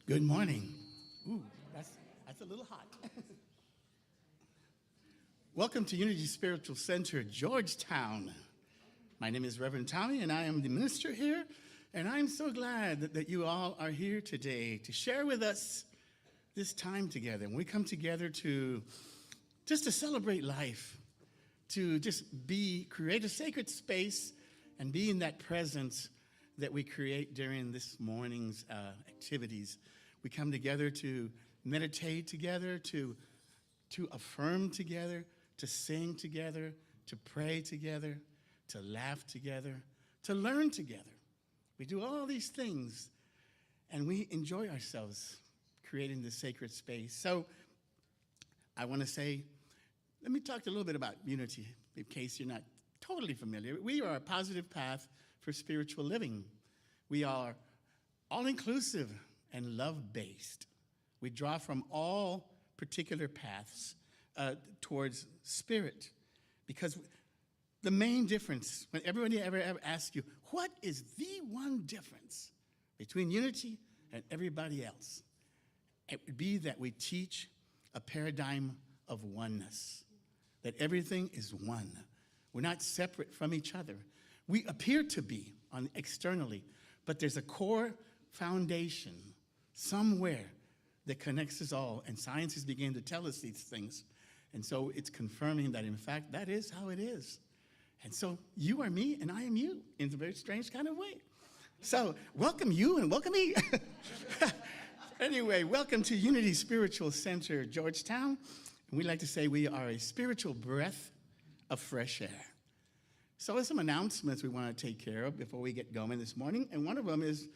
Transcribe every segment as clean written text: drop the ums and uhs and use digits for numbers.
Good morning. Ooh, that's a little hot. Welcome to Unity Spiritual Center, Georgetown. My name is Reverend Tommy, and I am the minister here. And I'm so glad that you all are here today to share with us this time together. And we come together to celebrate life, to just create a sacred space and be in that presence that we create during this morning's activities. We come together to meditate together, to affirm together, to sing together, to pray together, to laugh together, to learn together. We do all these things, and we enjoy ourselves creating this sacred space. So I want to say, let me talk a little bit about unity, in case you're not totally familiar. We are a positive path for spiritual living. We are all-inclusive and love-based. We draw from all particular paths towards spirit, because the main difference, when everybody ever asks you, what is the one difference between unity and everybody else? It would be that we teach a paradigm of oneness, that everything is one. We're not separate from each other. We appear to be externally, but there's a core foundation somewhere that connects us all, and science is beginning to tell us these things. And so it's confirming that, in fact, that is how it is. And so you are me, and I am you, in a very strange kind of way. So welcome you, and welcome me. Anyway, welcome to Unity Spiritual Center, Georgetown. And we like to say we are a spiritual breath of fresh air. So there's some announcements we want to take care of before we get going this morning. And one of them is,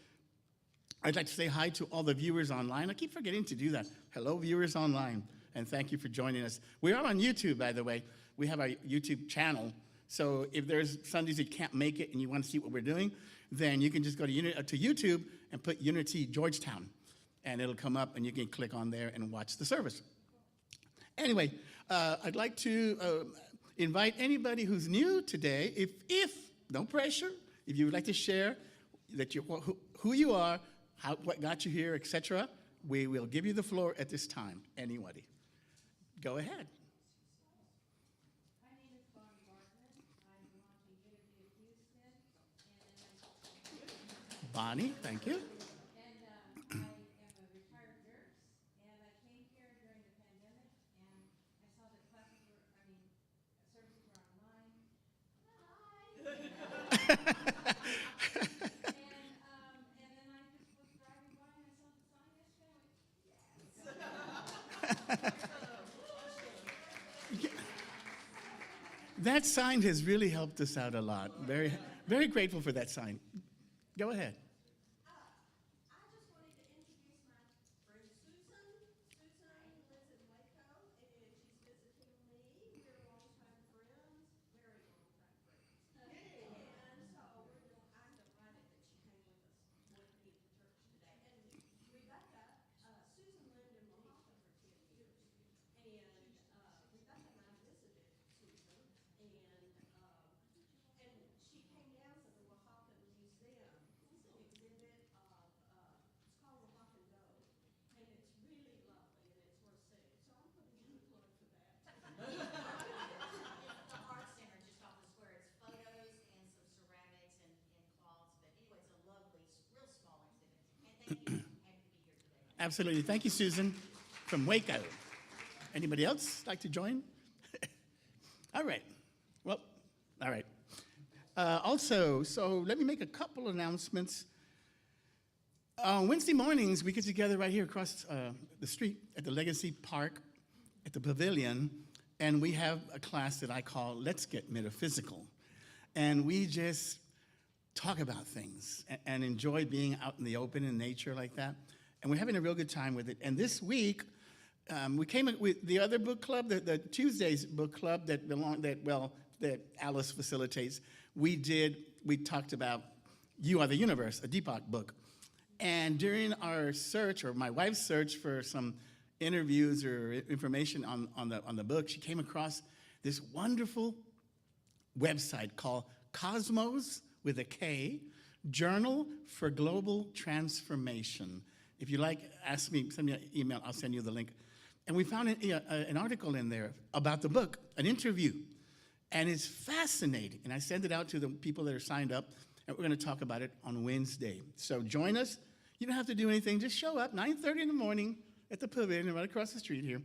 I'd like to say hi to all the viewers online. I keep forgetting to do that. Hello, viewers online, and thank you for joining us. We are on YouTube, by the way. We have our YouTube channel. So if there's Sundays you can't make it and you want to see what we're doing, then you can just go to YouTube and put Unity Georgetown, and it'll come up, and you can click on there and watch the service. Anyway, I'd like to invite anybody who's new today, if no pressure, if you would like to share that who you are, what got you here, etc., we will give you the floor at this time. Anybody, go ahead. My name is Bonnie Bartlett. I belong to Unity of Houston. Bonnie, thank you. And I am a retired nurse, and I came here during the pandemic, and I saw that services were online. Hi! And then I just was driving by, and I saw the sign yesterday. Yes! That sign has really helped us out a lot. Very, very grateful for that sign. Go ahead. I just wanted to introduce my friend Susan. Susan lives in Waco, and she's visiting me. We're longtime friends, very longtime friends. And so I am delighted that she came with us with me to church today. And Rebecca, Susan lived in Mohawk for 10 years. And Rebecca and I visited Susan, and she came down to the Oaxacan Museum exhibit of, it's called Oaxacan Dough, and it's really lovely, and it's worth seeing. So I'm putting in a plug for that. It's the art center just off the square. It's photos and some ceramics and cloths. But anyway, it's a lovely, real small exhibit. And thank you. Happy to be here today. Absolutely. Thank you, Susan, from Waco. Anybody else like to join? All right. Well, all right. Also, so let me make a couple announcements. Wednesday mornings, we get together right here across the street at the Legacy Park at the Pavilion, and we have a class that I call Let's Get Metaphysical. And we just talk about things and enjoy being out in the open in nature like that. And we're having a real good time with it. And this week, we came up with the other book club, the Tuesdays book club that Alice facilitates. We talked about You Are the Universe, a Deepak book. And during our search, or my wife's search for some interviews or information on the book, she came across this wonderful website called Cosmos, with a K, Journal for Global Transformation. If you like, ask me, send me an email, I'll send you the link. And we found an article in there about the book, an interview. And it's fascinating. And I sent it out to the people that are signed up, and we're going to talk about it on Wednesday. So join us. You don't have to do anything. Just show up 9:30 in the morning at the pavilion right across the street here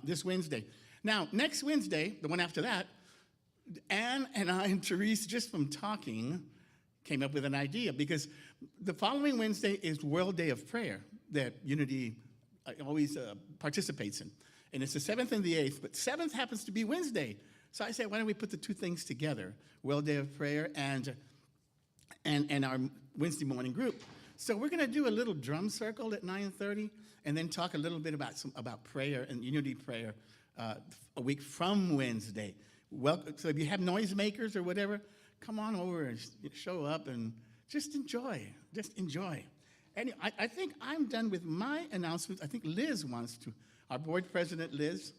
this Wednesday. Now, next Wednesday, the one after that, Ann and I and Therese, just from talking, came up with an idea, because the following Wednesday is World Day of Prayer that Unity always participates in. And it's the 7th and the 8th, but 7th happens to be Wednesday. So I said, why don't we put the two things together, World Day of Prayer and our Wednesday morning group. So we're going to do a little drum circle at 9:30, and then talk a little bit about prayer and Unity prayer a week from Wednesday. So if you have noisemakers or whatever, come on over and show up and just enjoy. Just enjoy. Anyway, I think I'm done with my announcements. I think Liz wants to. Our board president, Liz.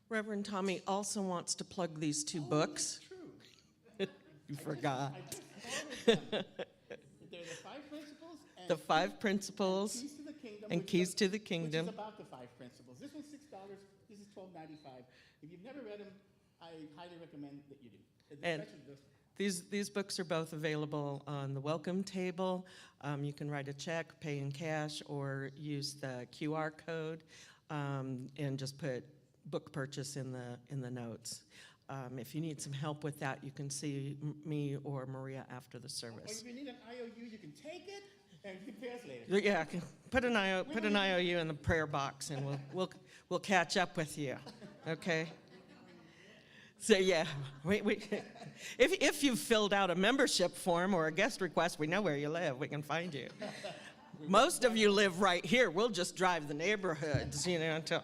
Reverend Tommy also wants to plug these two books. True. You forgot. They're the 5 principles and The 5 principles Keys to the Kingdom. and Keys to the Which Kingdom. is about the 5 principles. This one's $6. This is $12.95. If you've never read them, I highly recommend that you do. And Especially this one. These books are both available on the welcome table. You can write a check, pay in cash, or use the QR code and just put book purchase in the notes. If you need some help with that, you can see me or Maria after the Or service. if you need an IOU, you can take it and you can pay us later. Yeah, put an IOU in the prayer box, and we'll catch up with you. Okay. So yeah, if you've filled out a membership form or a guest request, we know where you live. We can find you. Most of you live right here. We'll just drive the neighborhoods, until.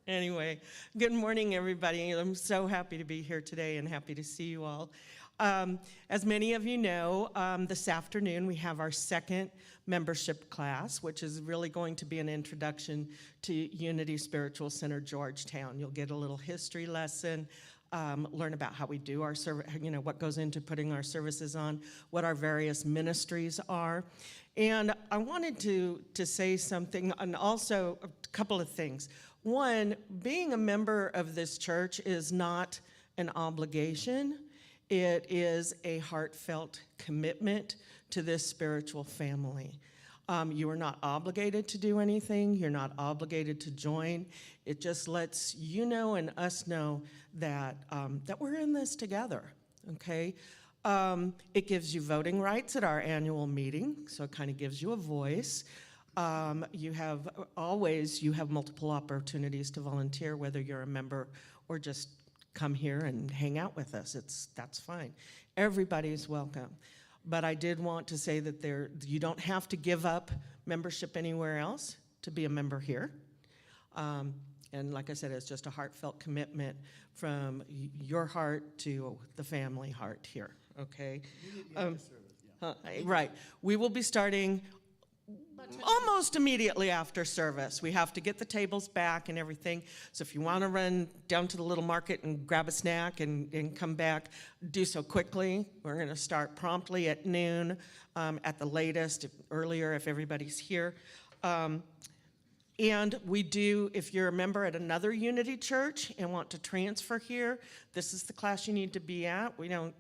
Anyway, good morning, everybody. I'm so happy to be here today and happy to see you all. As many of you know, this afternoon we have our second membership class, which is really going to be an introduction to Unity Spiritual Center Georgetown. You'll get a little history lesson, learn about how we do our service, what goes into putting our services on, what our various ministries are. And I wanted to say something, and also a couple of things. One, being a member of this church is not an obligation. It is a heartfelt commitment to this spiritual family. You are not obligated to do anything. You're not obligated to join. It just lets you know and us know that, that we're in this together, okay? It gives you voting rights at our annual meeting, so it kind of gives you a voice. You have multiple opportunities to volunteer, whether you're a member or just come here and hang out with us. That's fine. Everybody's welcome. But I did want to say that you don't have to give up membership anywhere else to be a member here. And like I said, it's just a heartfelt commitment from your heart to the family heart here, okay? Right. We will be starting almost immediately after service. We have to get the tables back and everything. So if you want to run down to the little market and grab a snack and come back, do so quickly. We're going to start promptly at noon at the latest, earlier if everybody's here. And we do, if you're a member at another Unity church and want to transfer here, this is the class you need to be at. We don't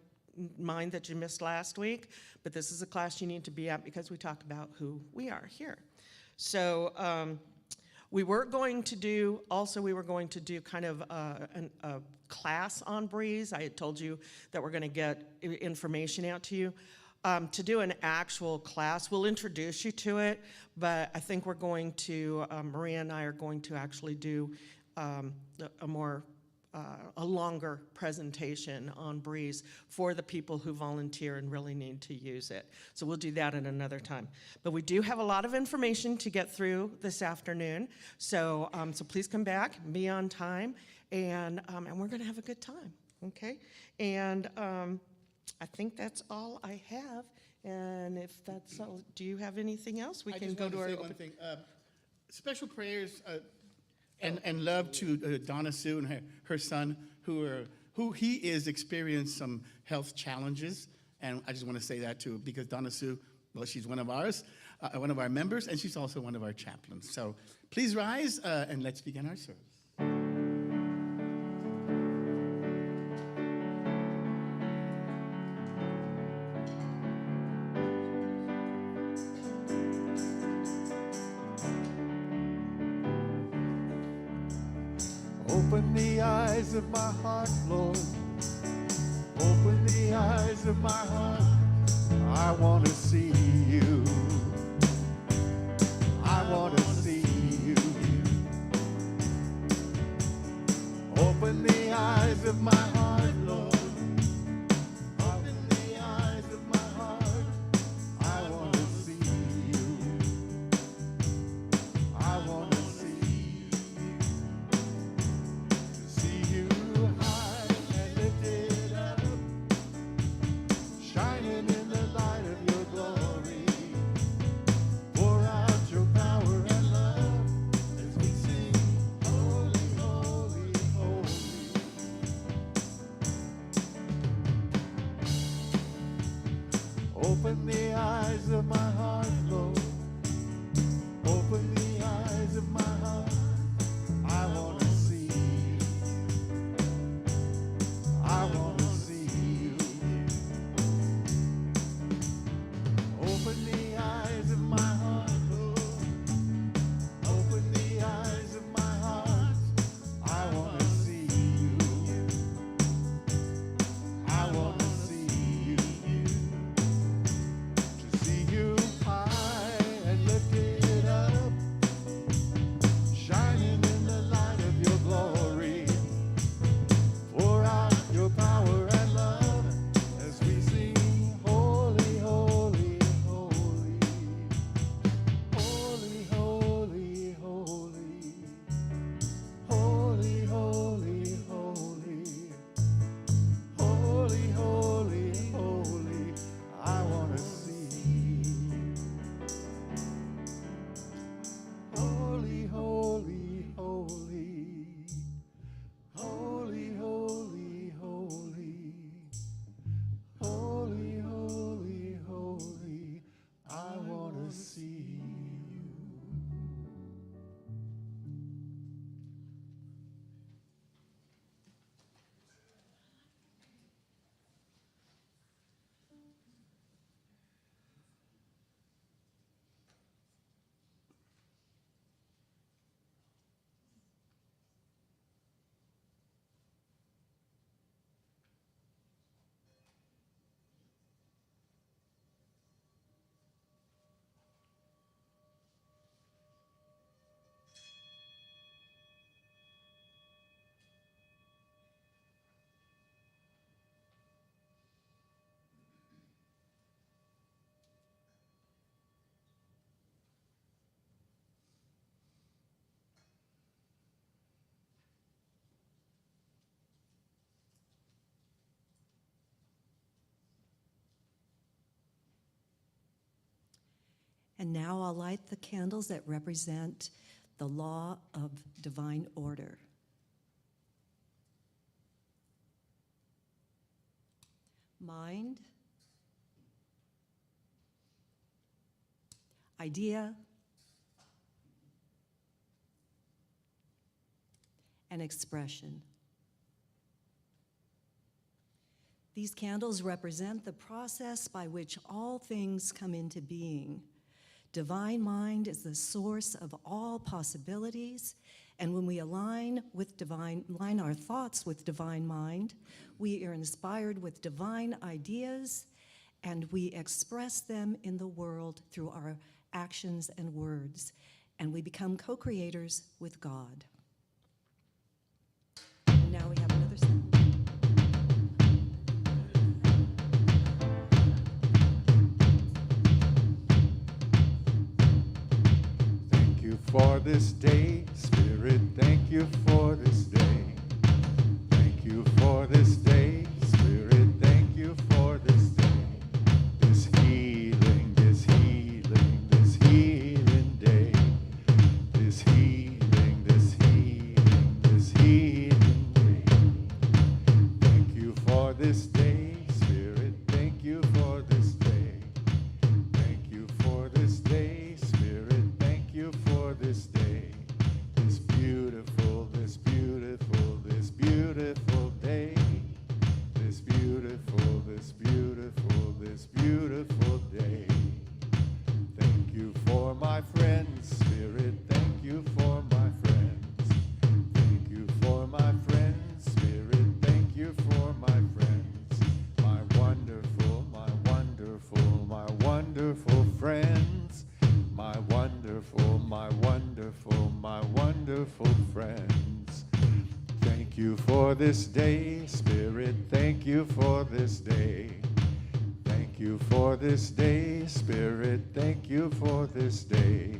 mind that you missed last week, but this is a class you need to be at because we talk about who we are here. So we were going to do kind of a class on Breeze. I had told you that we're going to get information out to you. To do an actual class, we'll introduce you to it, but I think we're going to, Maria and I are going to actually do a longer presentation on Breeze for the people who volunteer and really need to use it. So we'll do that at another time. But we do have a lot of information to get through this afternoon. So so please come back, be on time, and we're going to have a good time, okay? And I think that's all I have. And if that's all, do you have anything else? We can go to our one thing. Special prayers and love to Donna Sue and her son who he is experienced some health challenges. And I just want to say that too, because Donna Sue, well, she's one of ours, one of our members, and she's also one of our chaplains. So please rise and let's begin our service. Open the eyes of my heart, Lord. Open the eyes of my heart. I want to see you. I want to see you. Open the eyes of my heart, Lord. Open the eyes of my heart. I want to see you. I want to see you high and lifted up, shining in the light of your glory. Pour out your power and love as we sing, holy, holy, holy. Open the eyes of my heart, Lord. Open the eyes of my heart. I want to see you. I want to see you. Open the eyes of my heart, Lord. Open the eyes of my heart. I want to see you. I want to see you. To see you high and lifted up, shining in the light of your glory. Pour out your power and love as we sing, holy, holy, holy. Holy, holy, holy. Holy, holy, holy. Holy, holy, holy. I want to see you. Holy, holy, holy. Holy, holy, holy. Holy, holy, holy. I want to see you. And now I'll light the candles that represent the law of divine order. Mind, idea, and expression. These candles represent the process by which all things come into being. Divine mind is the source of all possibilities, and when we align our thoughts with divine mind, we are inspired with divine ideas, and we express them in the world through our actions and words, and we become co-creators with God. And now we have another song. Thank you for this day, Spirit, thank you for this day. Thank you for this day, Spirit, thank you for this day. This healing, this healing, this healing day. This healing, this healing, this healing day. my wonderful friends. Thank you for this day, Spirit, thank you for this day. Thank you for this day, Spirit, thank you for this day.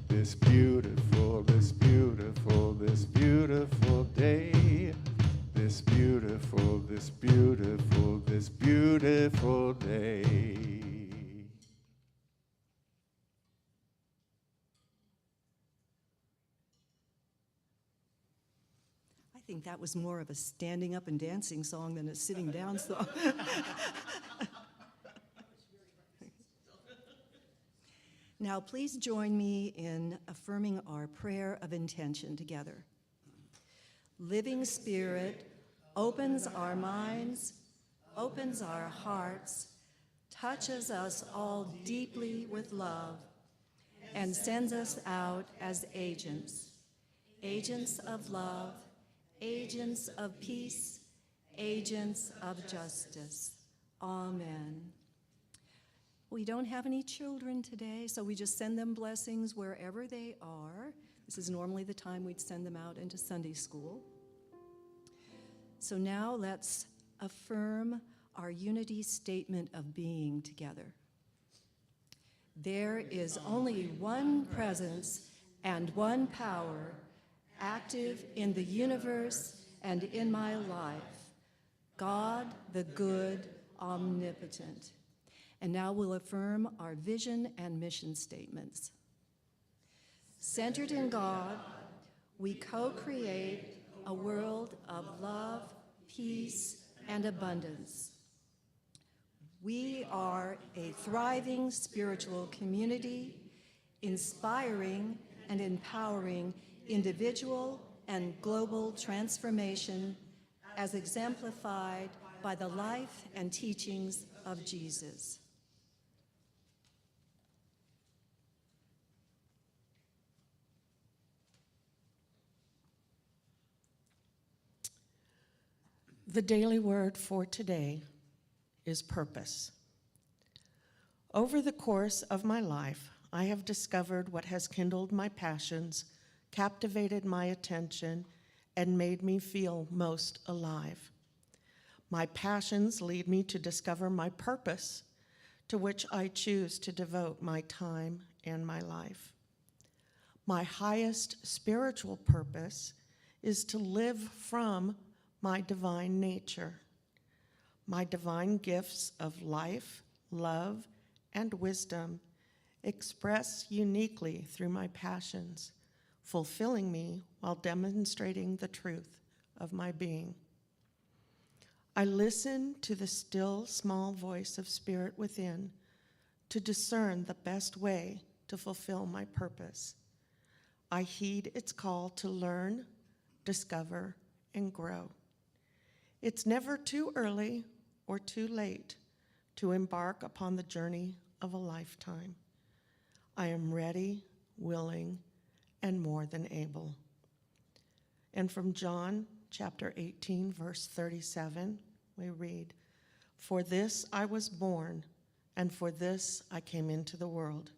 This beautiful, this beautiful, this beautiful day. This beautiful, this beautiful, this beautiful day. I think that was more of a standing up and dancing song than a sitting down song. Now, please join me in affirming our prayer of intention together. Living Spirit opens our minds, opens our hearts, touches us all deeply with love, and sends us out as agents, agents of love, agents of peace, agents of justice. Amen. We don't have any children today, so we just send them blessings wherever they are. This is normally the time we'd send them out into Sunday school. So now let's affirm our unity statement of being together. There is only one presence and one power active in the universe and in my life, God the good, omnipotent. And now we'll affirm our vision and mission statements. Centered in God, we co-create a world of love, peace, and abundance. We are a thriving spiritual community, inspiring and empowering individual and global transformation as exemplified by the life and teachings of Jesus. The daily word for today is purpose. Over the course of my life, I have discovered what has kindled my passions, captivated my attention, and made me feel most alive. My passions lead me to discover my purpose, to which I choose to devote my time and my life. My highest spiritual purpose is to live from my divine nature. My divine gifts of life, love, and wisdom express uniquely through my passions, fulfilling me while demonstrating the truth of my being. I listen to the still, small voice of Spirit within to discern the best way to fulfill my purpose. I heed its call to learn, discover, and grow. It's never too early or too late to embark upon the journey of a lifetime. I am ready, willing, and more than able. And from John chapter 18, verse 37, we read, "For this I was born, and for this I came into the world,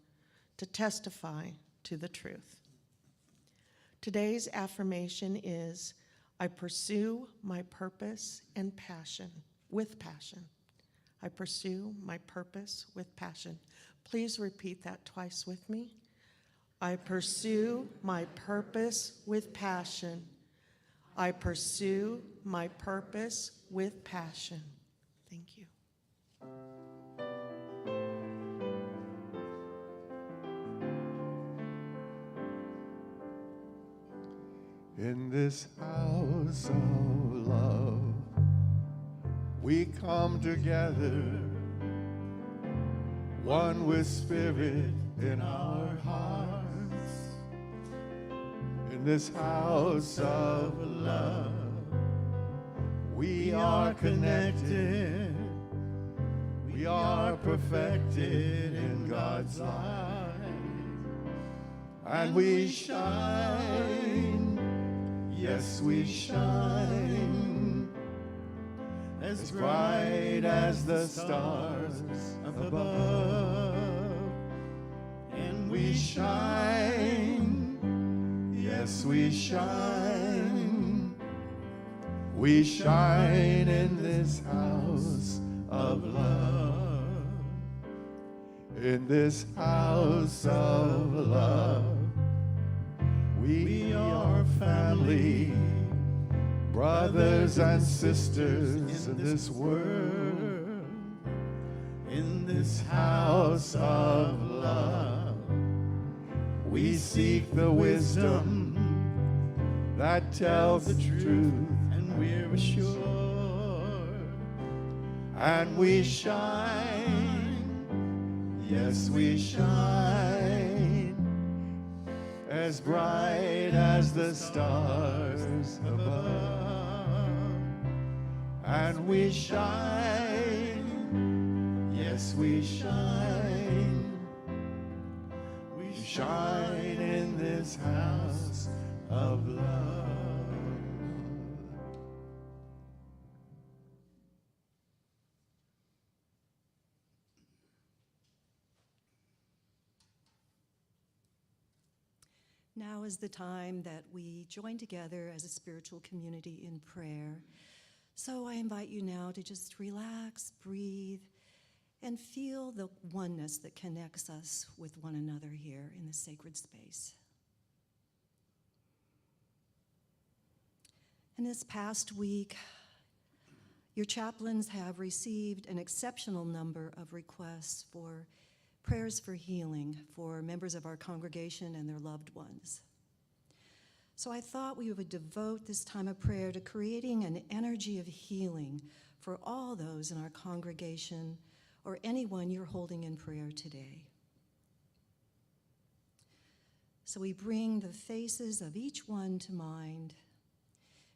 to testify to the truth." Today's affirmation is, I pursue my purpose and passion, with passion. I pursue my purpose with passion. Please repeat that twice with me. I pursue my purpose with passion. I pursue my purpose with passion. Thank you. In this house of love, we come together, one with Spirit in our hearts. In this house of love, we are connected, we are perfected in God's light, and we shine. Yes, we shine as bright as the stars above. And we shine, Yes, we shine. We shine in this house of love. In this house of love. We are family, brothers and sisters in this world. In this house of love, we seek the wisdom that tells the truth, and we're assured. And we shine, yes, we shine, as bright as the stars above. And we shine, yes, we shine. We shine in this house of love. Now is the time that we join together as a spiritual community in prayer. So I invite you now to just relax, breathe, and feel the oneness that connects us with one another here in this sacred space. In this past week, your chaplains have received an exceptional number of requests for prayers for healing for members of our congregation and their loved ones. So I thought we would devote this time of prayer to creating an energy of healing for all those in our congregation or anyone you're holding in prayer today. So we bring the faces of each one to mind,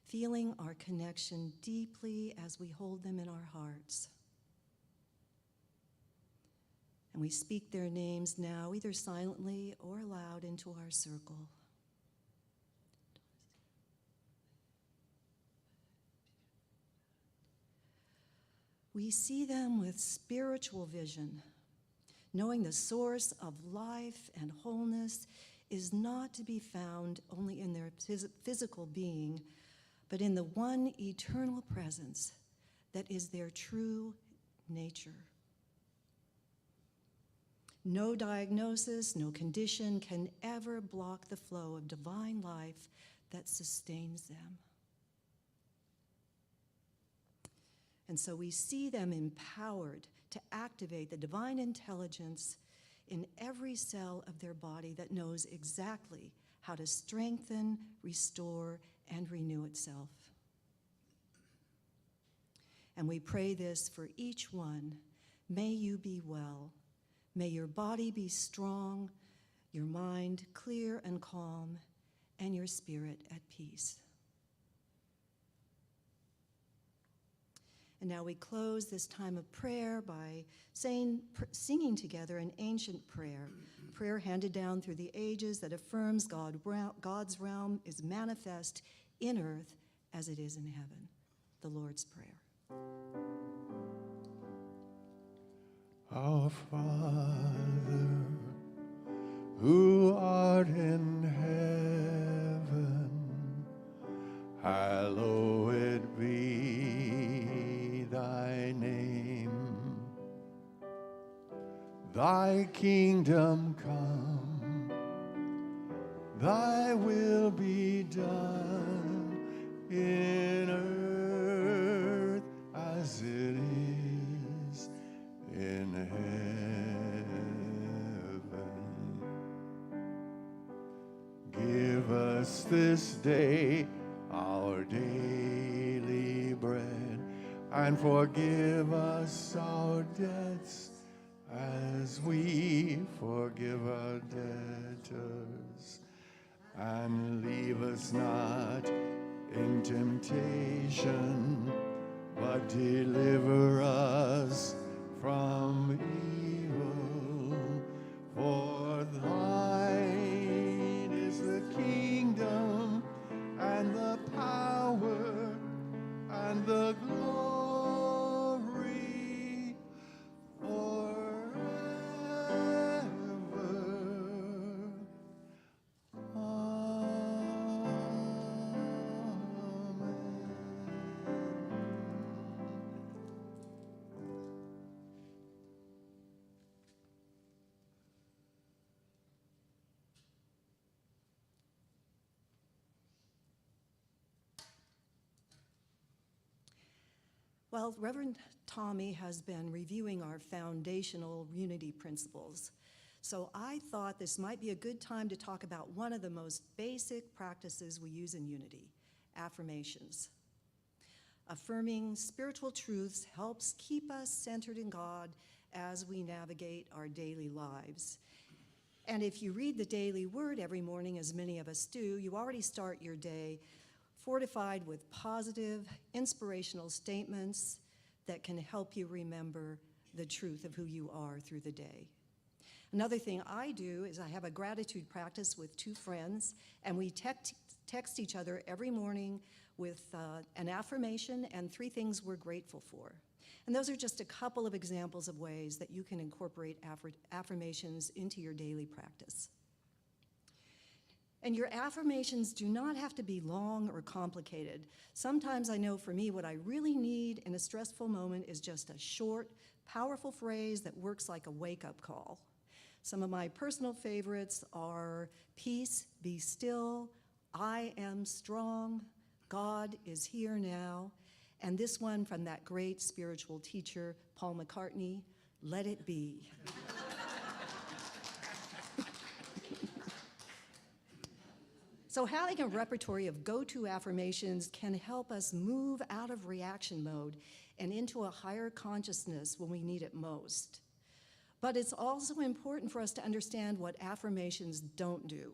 feeling our connection deeply as we hold them in our hearts. And we speak their names now, either silently or aloud, into our circle. We see them with spiritual vision, knowing the source of life and wholeness is not to be found only in their physical being, but in the one eternal presence that is their true nature. No diagnosis, no condition can ever block the flow of divine life that sustains them. And so we see them empowered to activate the divine intelligence in every cell of their body that knows exactly how to strengthen, restore, and renew itself. And we pray this for each one. May you be well. May your body be strong, your mind clear and calm, and your spirit at peace. And now we close this time of prayer by singing together an ancient prayer, a prayer handed down through the ages that affirms God's realm is manifest in earth as it is in heaven. The Lord's Prayer. Our Father, who art in heaven, hallowed be thy name. Thy kingdom come, thy will be done in earth as it is in heaven. Give us this day our daily bread, and forgive us our debts as we forgive our debtors. And leave us not in temptation, but deliver us from evil. For thine is the kingdom and the power and the glory forever. Amen. Well, Reverend Tommy has been reviewing our foundational unity principles. So I thought this might be a good time to talk about one of the most basic practices we use in unity, affirmations. Affirming spiritual truths helps keep us centered in God as we navigate our daily lives. And if you read the daily word every morning, as many of us do, you already start your day fortified with positive, inspirational statements that can help you remember the truth of who you are through the day. Another thing I do is I have a gratitude practice with two friends, and we text each other every morning with an affirmation and 3 things we're grateful for. And those are just a couple of examples of ways that you can incorporate affirmations into your daily practice. And your affirmations do not have to be long or complicated. Sometimes I know for me what I really need in a stressful moment is just a short, powerful phrase that works like a wake-up call. Some of my personal favorites are peace, be still, I am strong, God is here now, and this one from that great spiritual teacher, Paul McCartney, let it be. So having a repertory of go-to affirmations can help us move out of reaction mode and into a higher consciousness when we need it most. But it's also important for us to understand what affirmations don't do.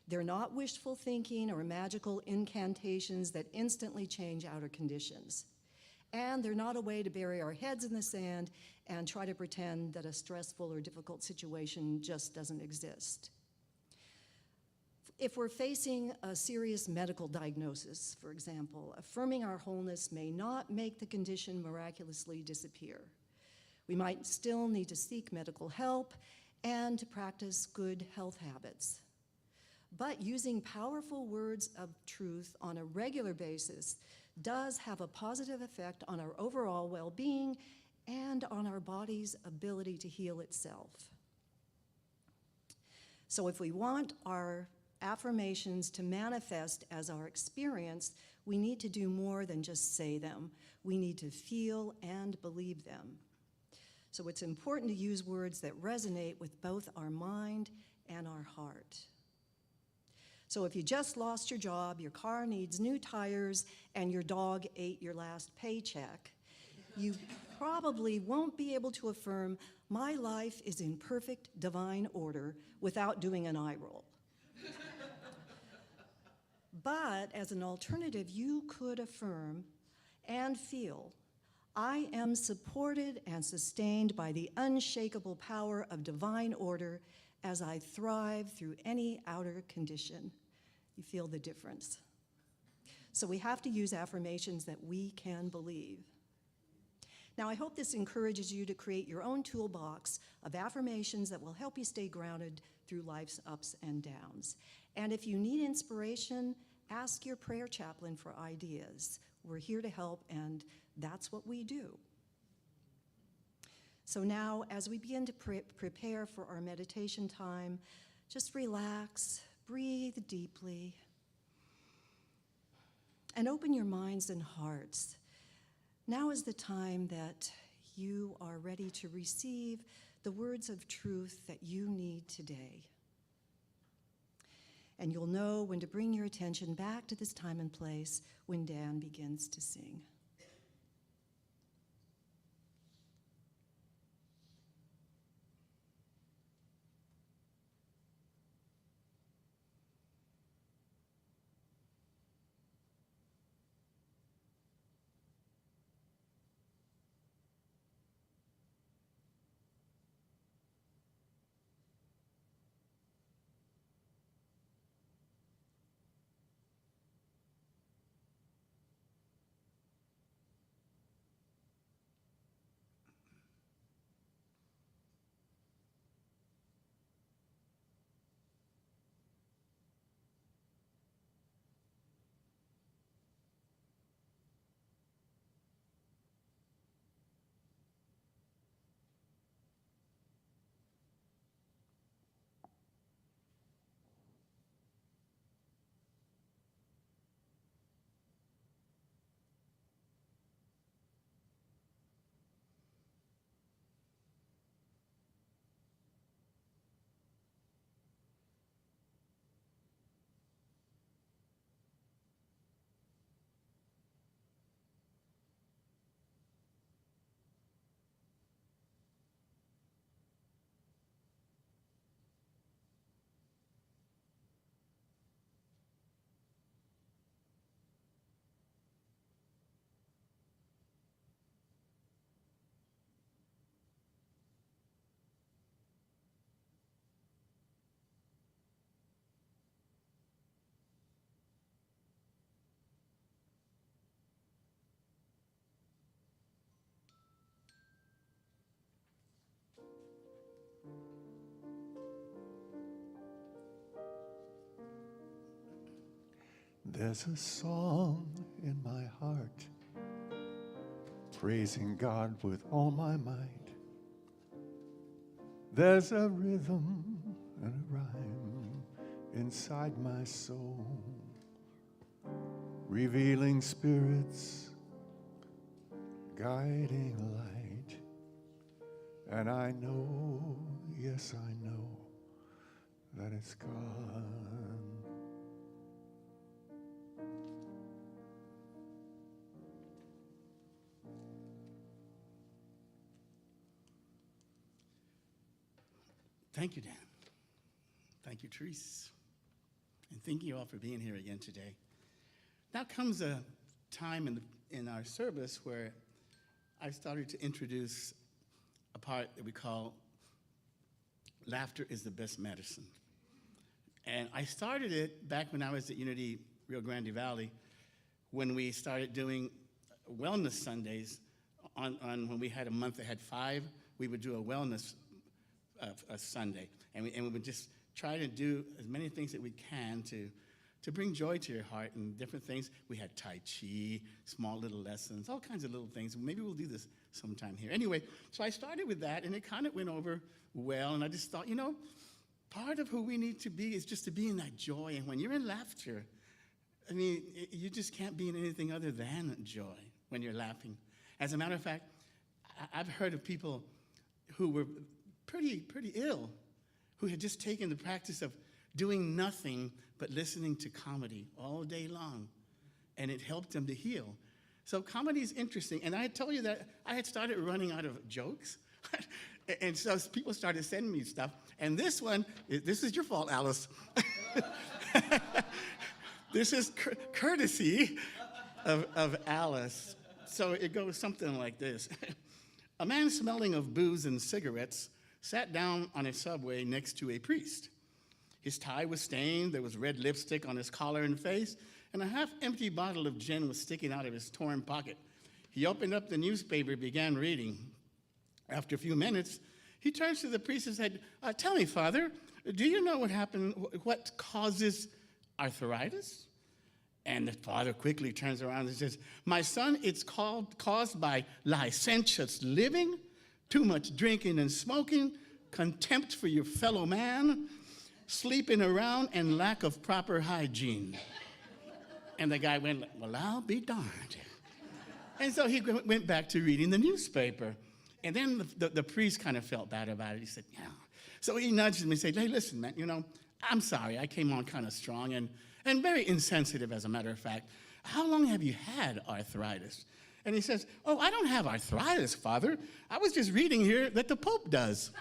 They're not wishful thinking or magical incantations that instantly change outer conditions. And they're not a way to bury our heads in the sand and try to pretend that a stressful or difficult situation just doesn't exist. If we're facing a serious medical diagnosis, for example, affirming our wholeness may not make the condition miraculously disappear. We might still need to seek medical help and to practice good health habits. But using powerful words of truth on a regular basis does have a positive effect on our overall well-being and on our body's ability to heal itself. So if we want our affirmations to manifest as our experience, we need to do more than just say them. We need to feel and believe them. So it's important to use words that resonate with both our mind and our heart. So if you just lost your job, your car needs new tires, and your dog ate your last paycheck, you probably won't be able to affirm, my life is in perfect divine order, without doing an eye roll. But as an alternative, you could affirm and feel, I am supported and sustained by the unshakable power of divine order as I thrive through any outer condition. You feel the difference. So we have to use affirmations that we can believe. Now, I hope this encourages you to create your own toolbox of affirmations that will help you stay grounded through life's ups and downs. And if you need inspiration, ask your prayer chaplain for ideas. We're here to help, and that's what we do. So now, as we begin to prepare for our meditation time, just relax, breathe deeply, and open your minds and hearts. Now is the time that you are ready to receive the words of truth that you need today. And you'll know when to bring your attention back to this time and place when Dan begins to sing. There's a song in my heart, praising God with all my might. There's a rhythm and a rhyme inside my soul, revealing spirits, guiding light. And I know, yes, I know that it's God. Thank you, Dan. Thank you, Therese. And thank you all for being here again today. Now comes a time in our service where I started to introduce a part that we call Laughter is the Best Medicine. And I started it back when I was at Unity Rio Grande Valley, when we started doing wellness Sundays. On when we had a month that had 5, we would do a wellness a Sunday, and we would just try to do as many things that we can to bring joy to your heart and different things. We had Tai Chi, small little lessons, all kinds of little things. Maybe we'll do this sometime here. Anyway, so I started with that, and it kind of went over well, and I just thought, part of who we need to be is just to be in that joy, and when you're in laughter, I mean, you just can't be in anything other than joy when you're laughing. As a matter of fact, I've heard of people who were pretty ill, who had just taken the practice of doing nothing but listening to comedy all day long, and it helped them to heal. So comedy is interesting, and I had told you that I had started running out of jokes, and so people started sending me stuff, and this is your fault, Alice. This is courtesy of Alice. So it goes something like this. A man smelling of booze and cigarettes sat down on a subway next to a priest. His tie was stained, there was red lipstick on his collar and face, and a half-empty bottle of gin was sticking out of his torn pocket. He opened up the newspaper and began reading. After a few minutes, he turns to the priest and said, "Tell me, Father, do you know what causes arthritis?" And the father quickly turns around and says, "My son, it's caused by licentious living, too much drinking and smoking, contempt for your fellow man, sleeping around, and lack of proper hygiene." And the guy went, "Well, I'll be darned." And so he went back to reading the newspaper. And then the priest kind of felt bad about it. He said, "Yeah." So he nudged him and said, "Hey, listen, man, I'm sorry. I came on kind of strong and very insensitive, as a matter of fact. How long have you had arthritis?" And he says, "Oh, I don't have arthritis, Father. I was just reading here that the Pope does."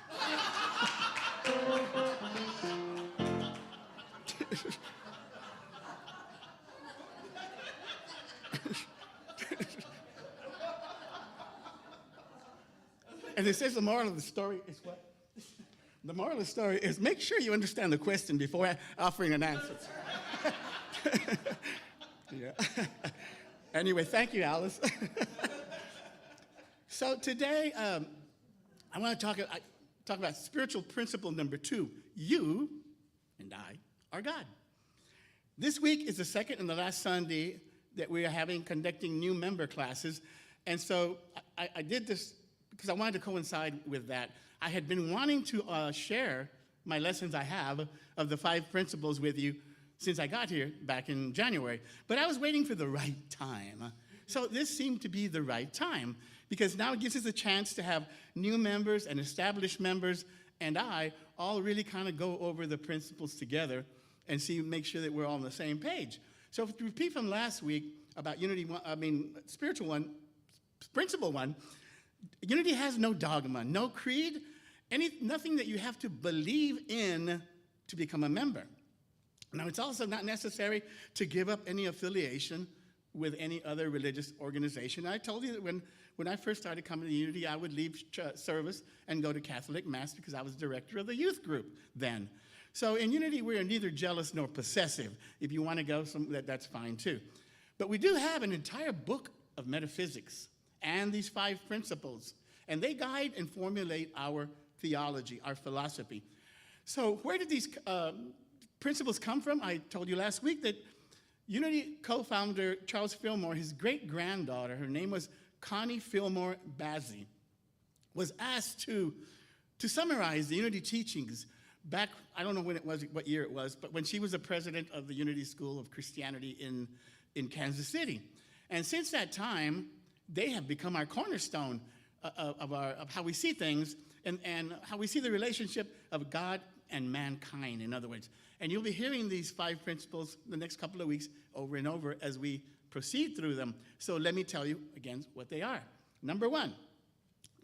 And it says the moral of the story is what? The moral of the story is make sure you understand the question before offering an answer. Yeah. Anyway, thank you, Alice. So today, I want to talk about spiritual principle number 2. You and I are God. This week is the second and the last Sunday that we are conducting new member classes. And so I did this because I wanted to coincide with that. I had been wanting to share my lessons I have of the 5 principles with you since I got here back in January. But I was waiting for the right time. So this seemed to be the right time, because now it gives us a chance to have new members and established members and I all really kind of go over the principles together and make sure that we're all on the same page. So if you repeat from last week about spiritual one, principle 1, unity has no dogma, no creed, nothing that you have to believe in to become a member. Now, it's also not necessary to give up any affiliation with any other religious organization. I told you that when I first started coming to Unity, I would leave service and go to Catholic Mass because I was director of the youth group then. So in Unity, we are neither jealous nor possessive. If you want to go, that's fine too. But we do have an entire book of metaphysics and these 5 principles, and they guide and formulate our theology, our philosophy. So where did these principles come from? I told you last week that Unity co-founder Charles Fillmore, his great-granddaughter, her name was Connie Fillmore Bazzi, was asked to summarize the Unity teachings back, I don't know when it was, what year it was, but when she was the president of the Unity School of Christianity in Kansas City. And since that time, they have become our cornerstone of how we see things and how we see the relationship of God and mankind, in other words. And you'll be hearing these 5 principles the next couple of weeks over and over as we proceed through them. So let me tell you again what they are. Number 1,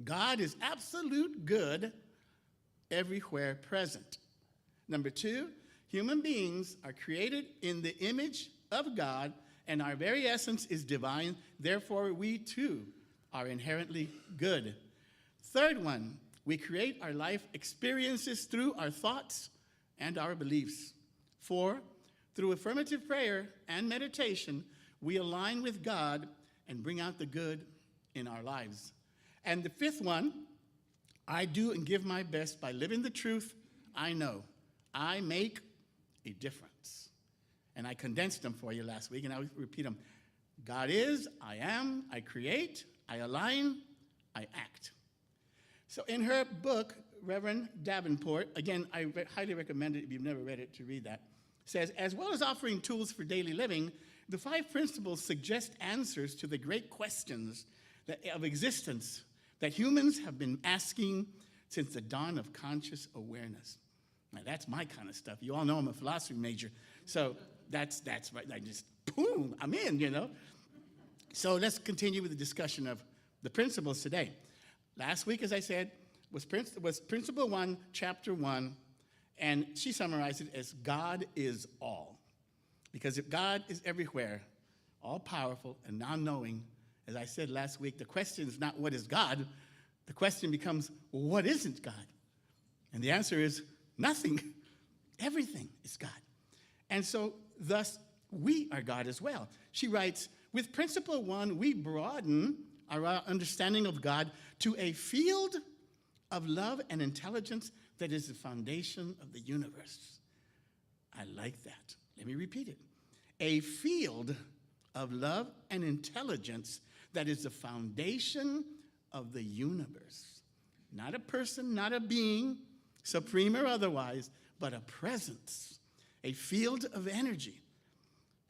God is absolute good, everywhere present. Number 2, human beings are created in the image of God, and our very essence is divine. Therefore, we too are inherently good. Third one, we create our life experiences through our thoughts and our beliefs. 4, through affirmative prayer and meditation, we align with God and bring out the good in our lives. And the 5th one, I do and give my best by living the truth I know. I make a difference. And I condensed them for you last week, and I'll repeat them. God is, I am, I create, I align, I act. So in her book, Reverend Debenport, again, I highly recommend it if you've never read it to read that, says, as well as offering tools for daily living, the 5 principles suggest answers to the great questions of existence that humans have been asking since the dawn of conscious awareness. Now, that's my kind of stuff. You all know I'm a philosophy major, so that's right. I just, boom, I'm in, you know. So let's continue with the discussion of the principles today. Last week, as I said, was Principle 1, Chapter 1, and she summarized it as God is all. Because if God is everywhere, all-powerful and non-knowing, as I said last week, the question is not what is God, the question becomes, well, what isn't God? And the answer is nothing. Everything is God. And so, thus, we are God as well. She writes, with Principle 1, we broaden our understanding of God to a field of love and intelligence that is the foundation of the universe. I like that. Let me repeat it. A field of love and intelligence that is the foundation of the universe. Not a person, not a being, supreme or otherwise, but a presence, a field of energy.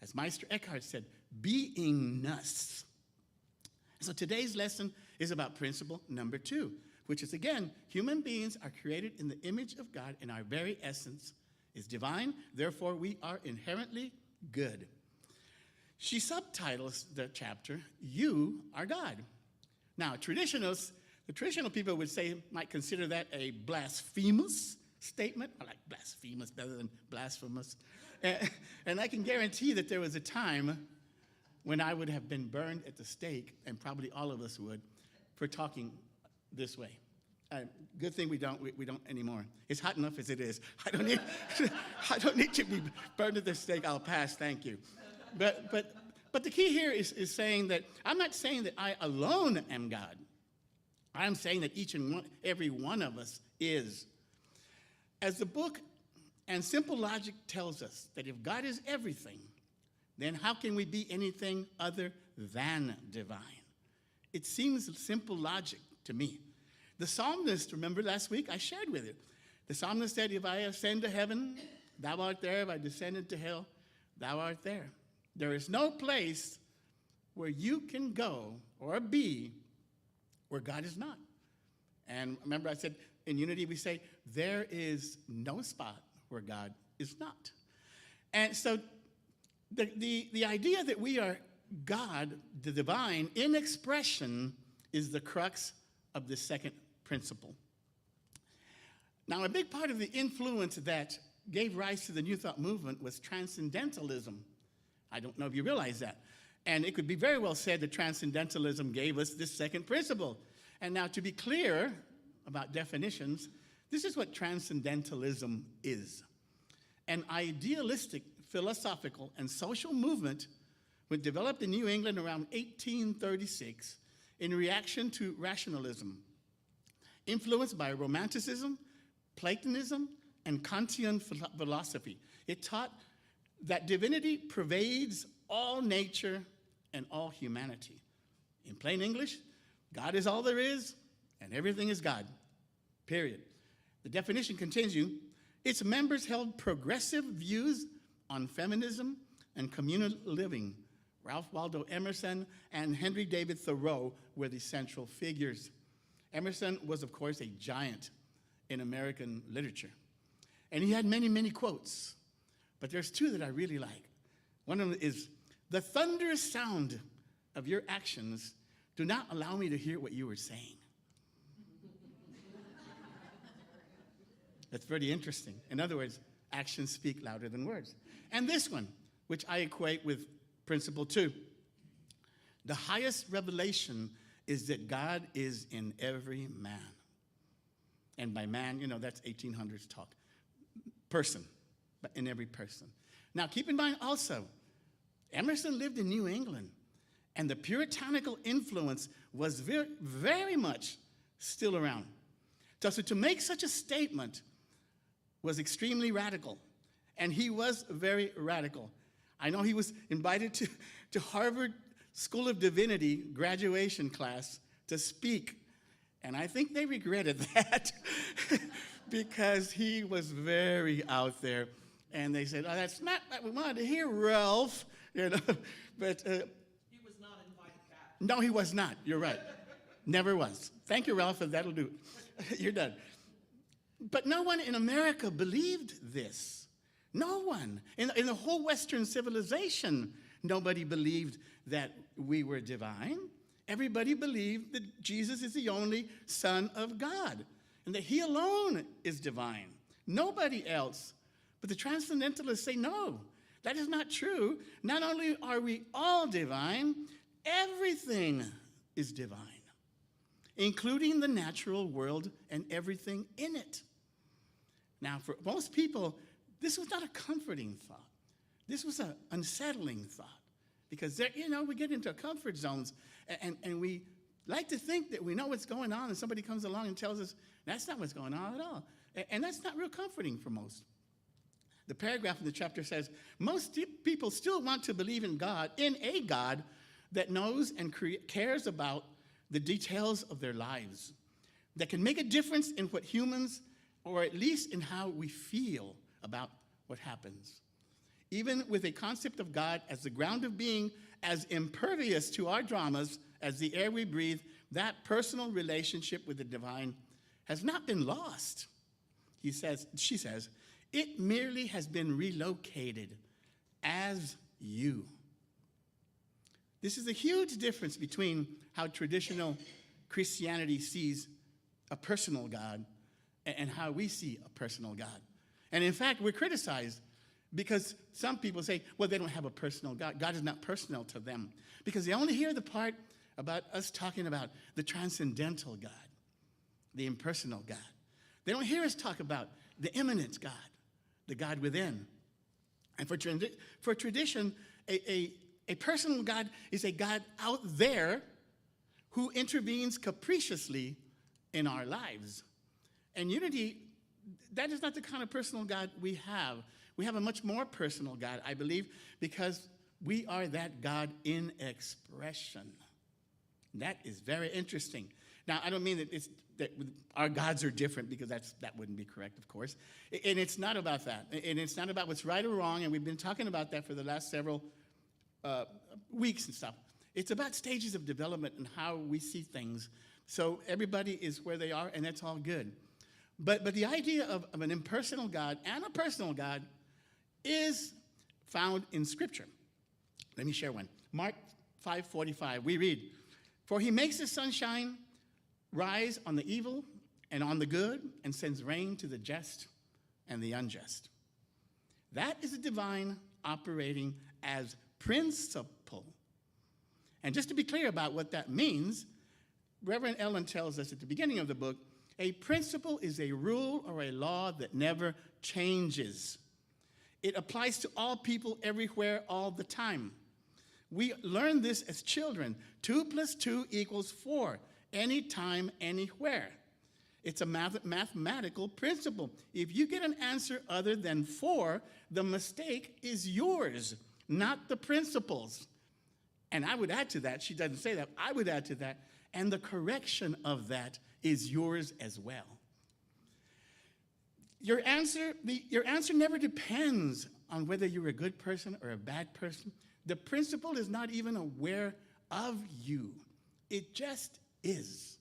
As Meister Eckhart said, beingness. So today's lesson is about principle number 2, which is, again, human beings are created in the image of God, and our very essence is divine. Therefore, we are inherently good. She subtitles the chapter, You Are God. Now, the traditional people would say, might consider that a blasphemous statement. I like blasphemous better than blasphemous. And I can guarantee that there was a time when I would have been burned at the stake, and probably all of us would, for talking this way. Good thing we don't anymore. It's hot enough as it is. I don't need to be burned at the stake. I'll pass, thank you. But the key here is saying that I'm not saying that I alone am God. I'm saying that each and every one of us is. As the book and simple logic tells us that if God is everything, then how can we be anything other than divine? It seems simple logic to me. The psalmist, remember last week, I shared with you. The psalmist said, if I ascend to heaven, thou art there. If I descended to hell, thou art there. There is no place where you can go or be where God is not. And remember I said, in Unity we say, there is no spot where God is not. And so the idea that we are God, the divine, in expression is the crux of the second principle. Now, a big part of the influence that gave rise to the New Thought movement was transcendentalism. I don't know if you realize that. And it could be very well said that transcendentalism gave us this second principle. And now, to be clear about definitions, this is what transcendentalism is. An idealistic, philosophical, and social movement was developed in New England around 1836 in reaction to rationalism, influenced by Romanticism, Platonism, and Kantian philosophy. It taught that divinity pervades all nature and all humanity. In plain English, God is all there is, and everything is God, period. The definition continues, its members held progressive views on feminism and communal living. Ralph Waldon Emerson and Henry David Thoreau were the central figures. Emerson was, of course, a giant in American literature. And he had many, many quotes. But there's two that I really like. One of them is, the thunderous sound of your actions do not allow me to hear what you were saying. That's pretty interesting. In other words, actions speak louder than words. And this one, which I equate with principle 2. The highest revelation is that God is in every man. And by man, that's 1800s talk. Person, but in every person. Now, keep in mind also, Emerson lived in New England, and the puritanical influence was very, very much still around. So to make such a statement was extremely radical, and he was very radical. I know he was invited to Harvard School of Divinity graduation class to speak, and I think they regretted that because he was very out there. And they said, oh, that's not what we wanted to hear, Ralph. But He was not invited back. no, he was not. You're right. Never was. Thank you, Ralph, and that'll do it. You're done. But no one in America believed this. No one. In the whole Western civilization, nobody believed that we were divine. Everybody believed that Jesus is the only Son of God and that he alone is divine. Nobody else. But the transcendentalists say, no, that is not true. Not only are we all divine, everything is divine, including the natural world and everything in it. Now, for most people, this was not a comforting thought. This was an unsettling thought because, we get into comfort zones and we like to think that we know what's going on and somebody comes along and tells us that's not what's going on at all. And that's not real comforting for most. The paragraph in the chapter says, most people still want to believe in God, in a God that knows and cares about the details of their lives, that can make a difference in what humans, or at least in how we feel about what happens. Even with a concept of God as the ground of being, as impervious to our dramas as the air we breathe, that personal relationship with the divine has not been lost. She says, it merely has been relocated as you. This is a huge difference between how traditional Christianity sees a personal God and how we see a personal God. And in fact, we're criticized because some people say, well, they don't have a personal God. God is not personal to them because they only hear the part about us talking about the transcendental God, the impersonal God. They don't hear us talk about the immanent God, the God within. And for tradition, a personal God is a God out there who intervenes capriciously in our lives. And unity, that is not the kind of personal God we have. We have a much more personal God, I believe, because we are that God in expression. That is very interesting. Now, I don't mean that our gods are different, because that wouldn't be correct, of course. And it's not about that. And it's not about what's right or wrong, and we've been talking about that for the last several weeks and stuff. It's about stages of development and how we see things. So everybody is where they are, and that's all good. But the idea of an impersonal God and a personal God is found in Scripture. Let me share one. Mark 5:45, we read, "For he makes his sunshine rise on the evil and on the good, and sends rain to the just and the unjust." That is a divine operating as principle. And just to be clear about what that means, Reverend Ellen tells us at the beginning of the book, a principle is a rule or a law that never changes. It applies to all people everywhere all the time. We learn this as children. 2 + 2 = 4, anytime, anywhere. It's a mathematical principle. If you get an answer other than 4, the mistake is yours, not the principal's. And I would add to that, she doesn't say that, I would add to that, and the correction of that is yours as well. Your answer never depends on whether you're a good person or a bad person. The principal is not even aware of you. It just is.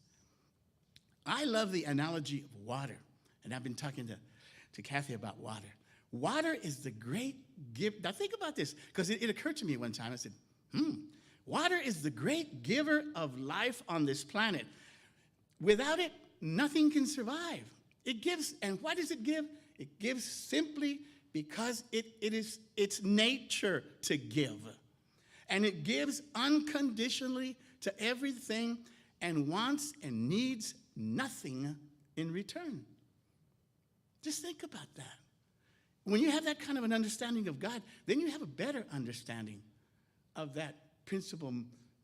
I love the analogy of water, and I've been talking to Kathy about water. Water is the great gift. Now think about this, because it occurred to me one time. I said, water is the great giver of life on this planet. Without it, nothing can survive. It gives, and why does it give? It gives simply because it's nature to give. And it gives unconditionally to everything and wants and needs nothing in return. Just think about that. When you have that kind of an understanding of God, then you have a better understanding of that principle,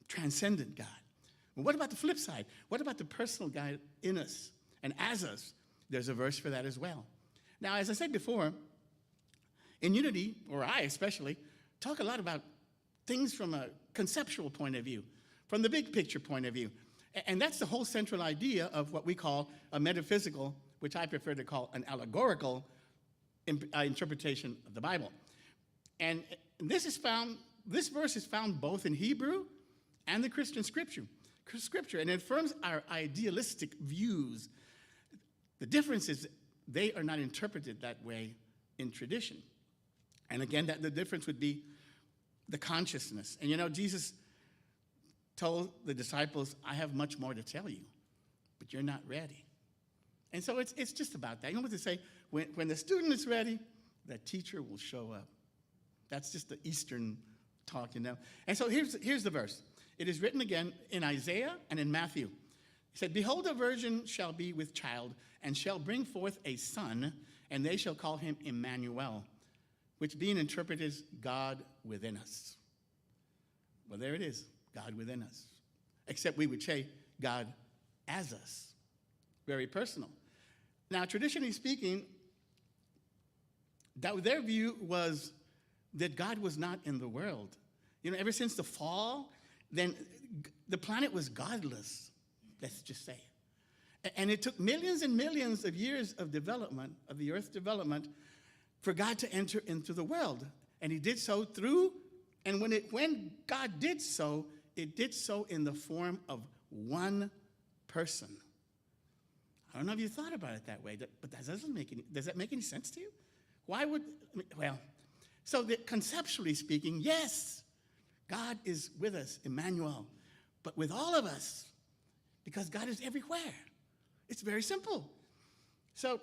transcendent God. Well, what about the flip side? What about the personal God in us and as us? There's a verse for that as well. Now, as I said before, in Unity, or I especially, talk a lot about things from a conceptual point of view, from the big picture point of view. And that's the whole central idea of what we call a metaphysical, which I prefer to call an allegorical interpretation of the Bible. And this verse is found both in Hebrew and the Christian scripture, and it affirms our idealistic views. The difference is they are not interpreted that way in tradition. And again, the difference would be the consciousness. And you know, Jesus told the disciples, I have much more to tell you, but you're not ready. And so it's just about that. You know what to say? When the student is ready, the teacher will show up. That's just the Eastern talk, you know. And so here's the verse. It is written again in Isaiah and in Matthew. It said, behold, a virgin shall be with child and shall bring forth a son, and they shall call him Emmanuel, which being interpreted is God within us. Well, there it is, God within us. Except we would say God as us. Very personal. Now, traditionally speaking, their view was that God was not in the world. You know, ever since the fall, then the planet was godless, let's just say. And it took millions and millions of years of development, of the earth's development, for God to enter into the world. And he did so and when God did so, it did so in the form of one person. I don't know if you thought about it that way, but does that make any sense to you? So that conceptually speaking, yes, God is with us, Emmanuel, but with all of us, because God is everywhere. It's very simple. So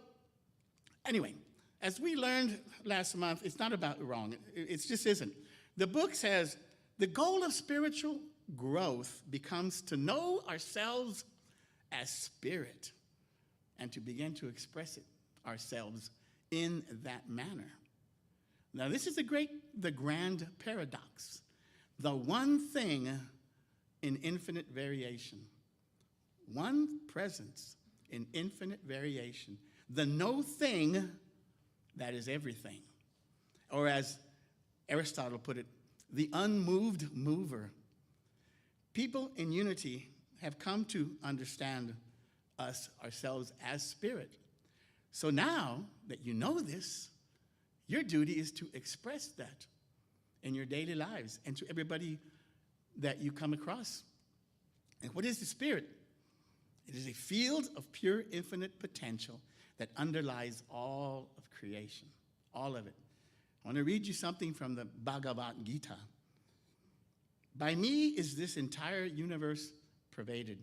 anyway, as we learned last month, it's not about wrong. It just isn't. The book says the goal of spiritual growth becomes to know ourselves as spirit and to begin to express it ourselves in that manner. Now, this is the grand paradox. The one thing in infinite variation. One presence in infinite variation. The no thing that is everything. Or as Aristotle put it, the unmoved mover. People in unity have come to understand ourselves as spirit. So now that you know this, your duty is to express that in your daily lives and to everybody that you come across. And what is the spirit? It is a field of pure infinite potential that underlies all of creation, all of it. I want to read you something from the Bhagavad Gita. By me is this entire universe pervaded.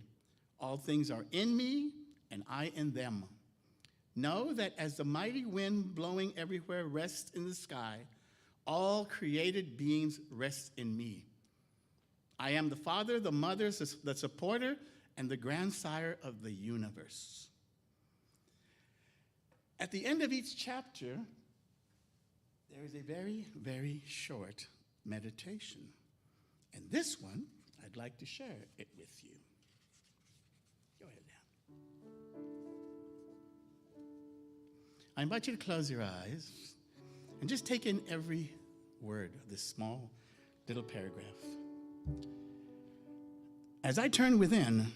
All things are in me, and I in them. Know that as the mighty wind blowing everywhere rests in the sky, all created beings rest in me. I am the father, the mother, the supporter, and the grandsire of the universe. At the end of each chapter, there is a very, very short meditation. And this one, I'd like to share it with you. Go ahead now. I invite you to close your eyes and just take in every word of this small little paragraph. As I turn within,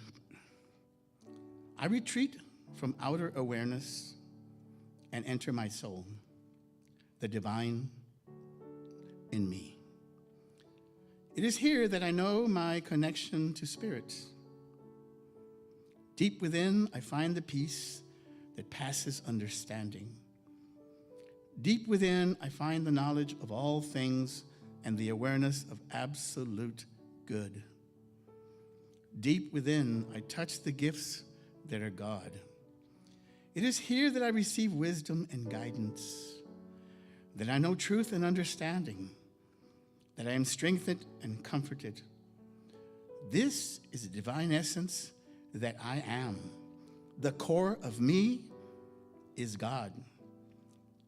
I retreat from outer awareness and enter my soul, the divine in me. It is here that I know my connection to spirit. Deep within, I find the peace that passes understanding. Deep within, I find the knowledge of all things and the awareness of absolute good. Deep within, I touch the gifts that are God. It is here that I receive wisdom and guidance, that I know truth and understanding, that I am strengthened and comforted. This is the divine essence that I am. The core of me is God.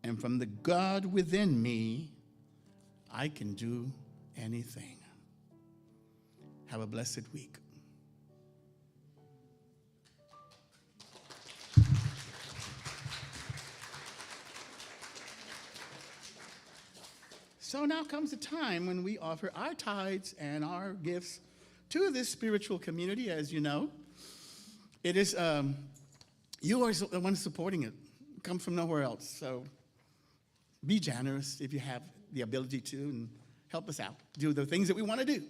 And from the God within me, I can do anything. Have a blessed week. So now comes the time when we offer our tithes and our gifts to this spiritual community, as you know. It is, you are the ones supporting it. It comes from nowhere else. So be generous if you have the ability to, and help us out. Do the things that we want to do.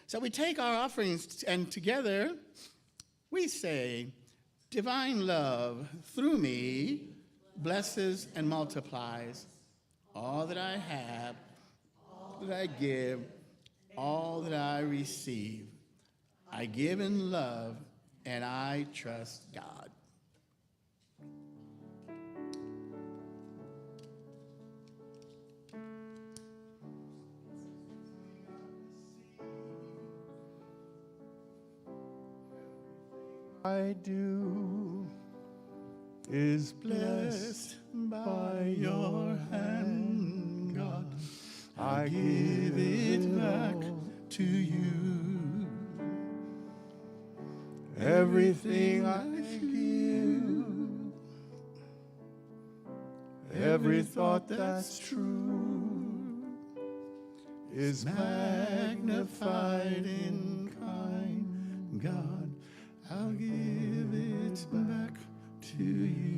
So we take our offerings, and together we say, divine love through me blesses and multiplies all that I have, all that I give, all that I receive. I give in love, and I trust God. I do is blessed by your hand, God. I give it back to you. Everything I give, every thought that's true, is magnified in kind, God. I'll give it back to you.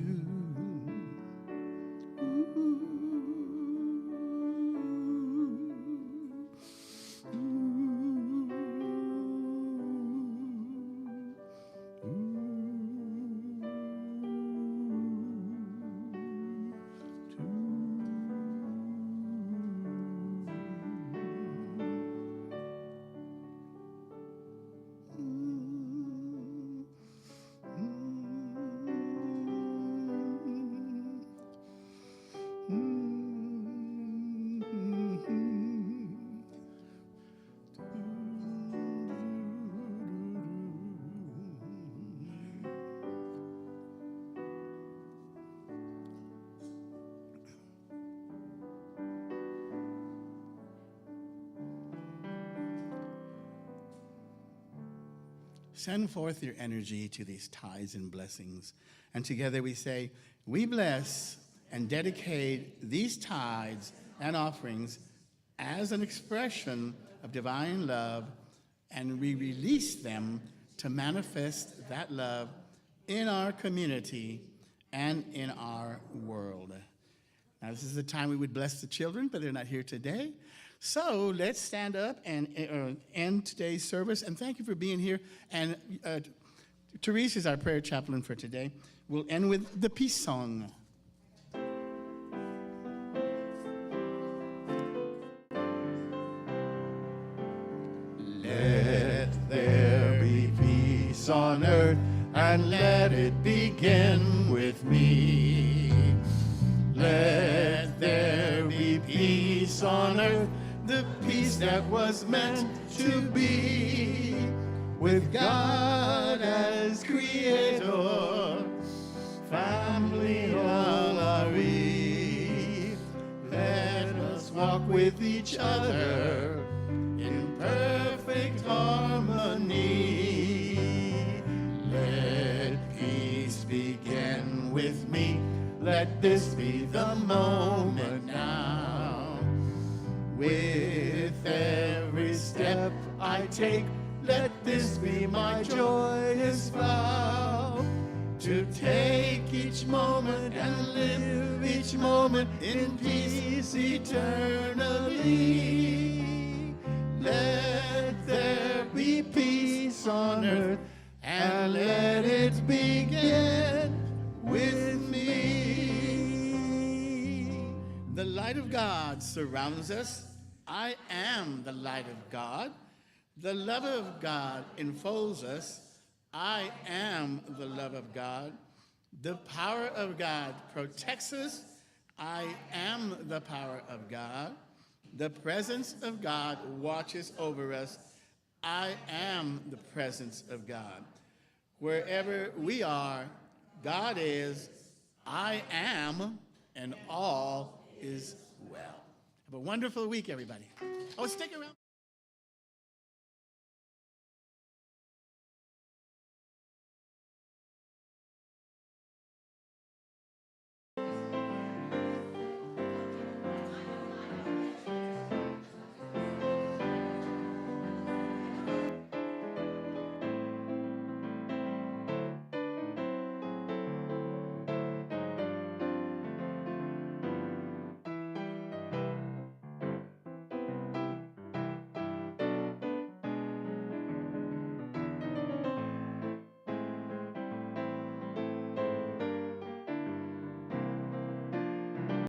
Send forth your energy to these tithes and blessings. And together we say, we bless and dedicate these tithes and offerings as an expression of divine love, and we release them to manifest that love in our community and in our world. Now, this is the time we would bless the children, but they're not here today. So let's stand up and end today's service. And thank you for being here. And Therese is our prayer chaplain for today. We'll end with the peace song. Let there be peace on earth, and let it begin with me. Let there be peace on earth, the peace that was meant to be, with God as creator, family all are we. Let us walk with each other in perfect harmony. Let peace begin with me, moment now. With every step I take, let this be my joyous vow, to take each moment and live each moment in peace eternally. Let there be peace on earth, and let it begin with me. The light of God surrounds us. I am the light of God. The love of God enfolds us. I am the love of God. The power of God protects us. I am the power of God. The presence of God watches over us. I am the presence of God. Wherever we are, God is, I am, and all is well. Have a wonderful week, everybody. Oh, stick around.